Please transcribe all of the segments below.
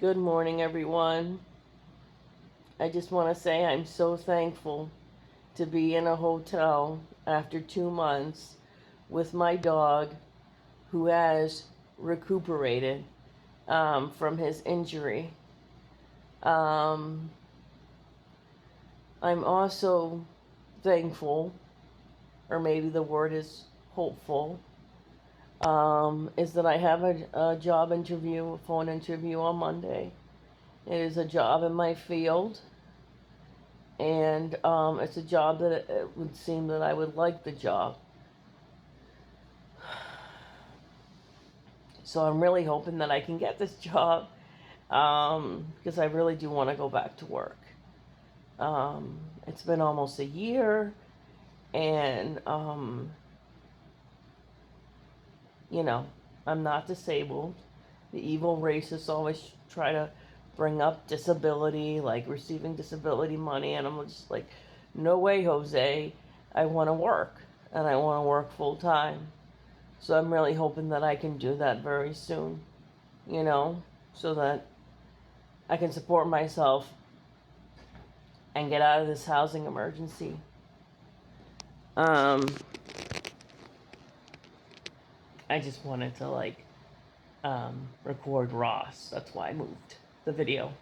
Good morning, everyone. I just want to say I'm so thankful to be in a hotel after 2 months with my dog who has recuperated from his injury. Um, I'm also thankful, or maybe the word is hopeful, is that I have a job interview, a phone interview on Monday. It is a job in my field. And it's a job that it would seem that I would like the job. So I'm really hoping that I can get this job because I really do want to go back to work. It's been almost a year, and you know, I'm not disabled. The evil racists always try to bring up disability, like receiving disability money, and I'm just like, no way, Jose. I want to work, and I want to work full time. So I'm really hoping that I can do that very soon, so that I can support myself and get out of this housing emergency. Um, I just wanted to record Ross. That's why I moved the video.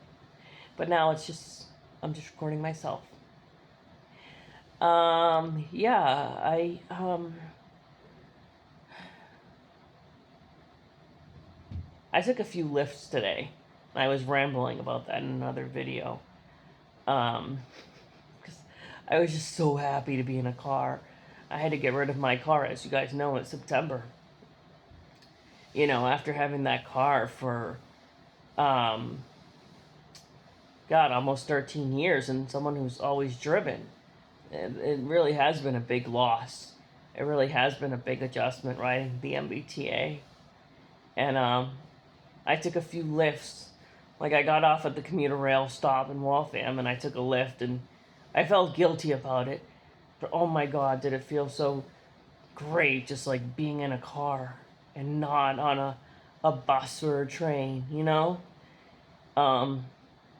But now I'm just recording myself. Yeah, I took a few lifts today. I was rambling about that in another video. Because I was just so happy to be in a car. I had to get rid of my car, as you guys know, in September. After having that car for, um, God, almost 13 years, and someone who's always driven. It really has been a big loss. It really has been a big adjustment riding the MBTA. And I took a few lifts. Like, I got off at the commuter rail stop in Waltham, and I took a lift, and I felt guilty about it. But oh my God, did it feel so great just like being in a car and not on a bus or a train, Um,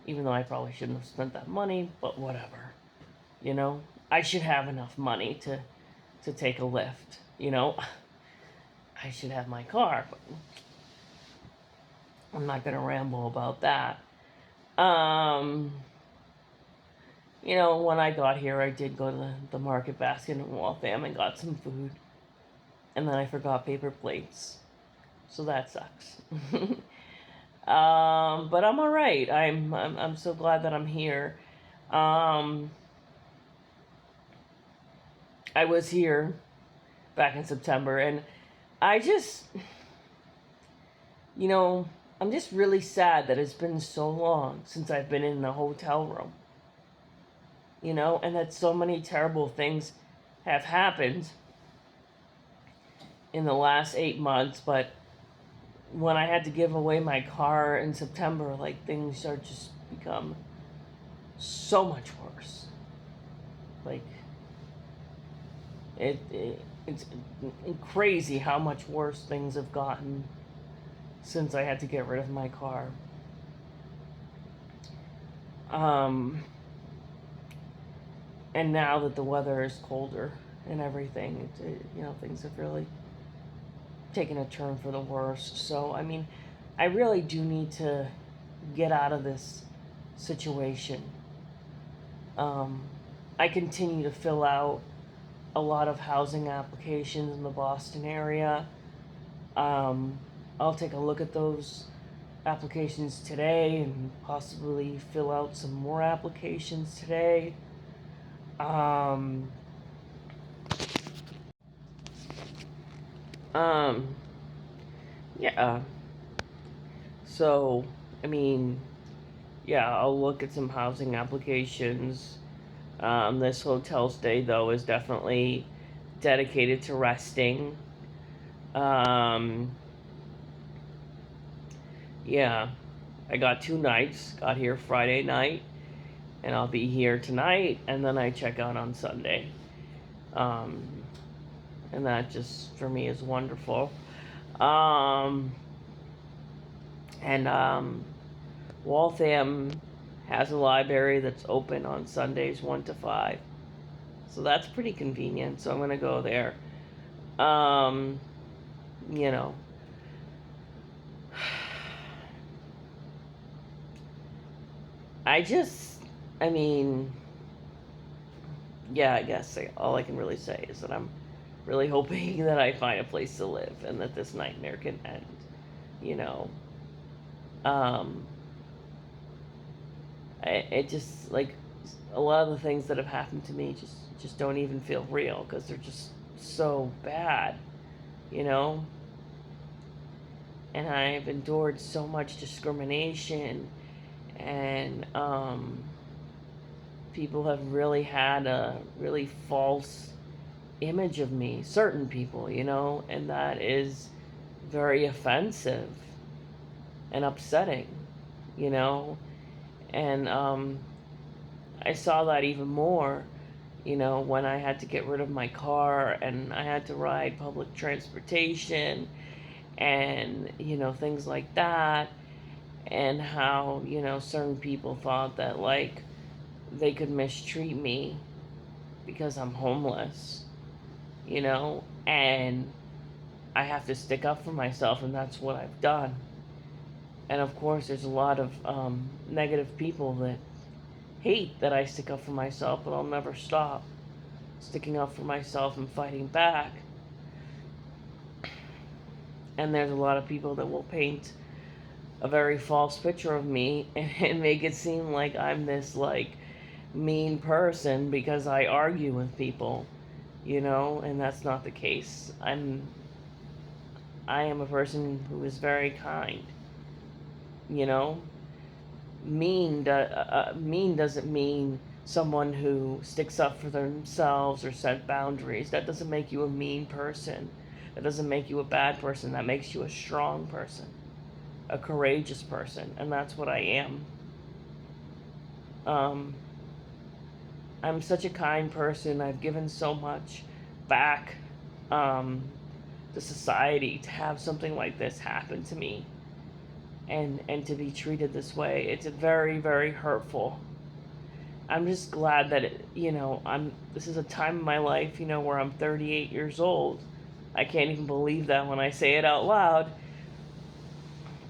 even though I probably shouldn't have spent that money, but whatever, you know? I should have enough money to take a lift, I should have my car, but I'm not going to ramble about that. When I got here, I did go to the market basket in Waltham and got some food. And then I forgot paper plates. So that sucks. But I'm all right. I'm so glad that I'm here. I was here back in September, and I just, I'm just really sad that it's been so long since I've been in the hotel room. And that so many terrible things have happened in the last 8 months, but when I had to give away my car in September, like, things are just become so much worse. Like, it's crazy how much worse things have gotten since I had to get rid of my car. And now that the weather is colder and everything, things have really taken a turn for the worse. So, I mean, I really do need to get out of this situation. I continue to fill out a lot of housing applications in the Boston area. I'll take a look at those applications today and possibly fill out some more applications today. Um, um, yeah. So, I mean, yeah, I'll look at some housing applications. This hotel stay, though, is definitely dedicated to resting. Yeah, I got 2 nights. Got here Friday night, and I'll be here tonight, and then I check out on Sunday. Um, and that just, for me, is wonderful. And Waltham has a library that's open on Sundays 1 to 5. So that's pretty convenient. So I'm going to go there. Um, you know, I just, I mean, yeah, I guess all I can really say is that I'm really hoping that I find a place to live and that this nightmare can end. You know, um, it just like a lot of the things that have happened to me just don't even feel real because they're just so bad. You know, and I've endured so much discrimination, and people have really had a really false image of me, certain people, you know, and that is very offensive and upsetting, you know, and I saw that even more, you know, when I had to get rid of my car and I had to ride public transportation and, you know, things like that, and how, you know, certain people thought that, like, they could mistreat me because I'm homeless, you know, and I have to stick up for myself, and that's what I've done. And of course, there's a lot of negative people that hate that I stick up for myself, but I'll never stop sticking up for myself and fighting back. And there's a lot of people that will paint a very false picture of me and make it seem like I'm this, like, mean person because I argue with people, you know, and that's not the case. I am a person who is very kind, you know. Mean doesn't mean someone who sticks up for themselves or set boundaries. That doesn't make you a mean person. That doesn't make you a bad person. That makes you a strong person, a courageous person, and that's what I am. Um, I'm such a kind person. I've given so much back um, to society to have something like this happen to me, and to be treated this way. It's very, very hurtful. I'm just glad that you know, this is a time in my life, you know, where I'm 38 years old. I can't even believe that when I say it out loud.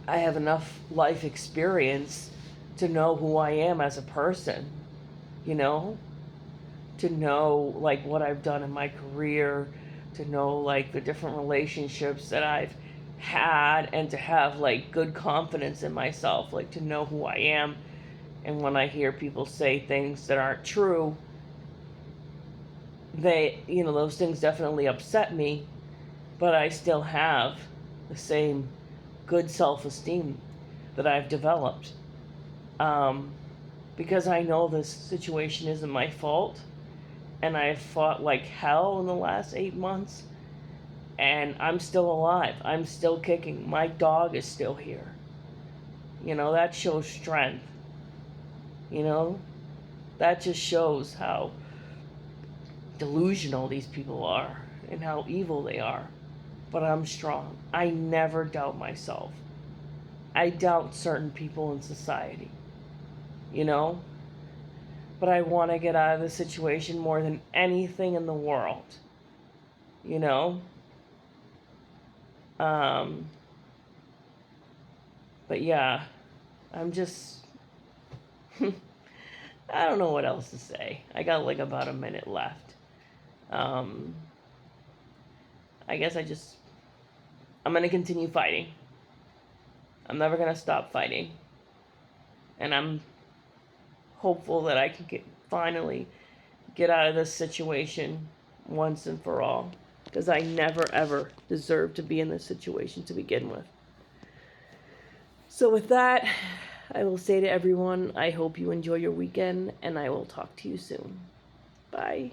I have enough life experience to know who I am as a person, you know, to know like what I've done in my career, to know like the different relationships that I've had, and to have like good confidence in myself, like to know who I am. And when I hear people say things that aren't true, they, you know, those things definitely upset me, but I still have the same good self-esteem that I've developed. Um, because I know this situation isn't my fault, and I've fought like hell in the last 8 months, and I'm still alive. I'm still kicking. My dog is still here. You know, that shows strength. You know, that just shows how delusional these people are and how evil they are. But I'm strong. I never doubt myself. I doubt certain people in society, you know? But I want to get out of this situation more than anything in the world, you know? Um, but yeah, I'm just, I don't know what else to say. I got like about a minute left. Um, I guess I'm going to continue fighting. I'm never going to stop fighting. And I'm hopeful that I can finally get out of this situation once and for all. Because I never ever deserved to be in this situation to begin with. So with that, I will say to everyone, I hope you enjoy your weekend, and I will talk to you soon. Bye.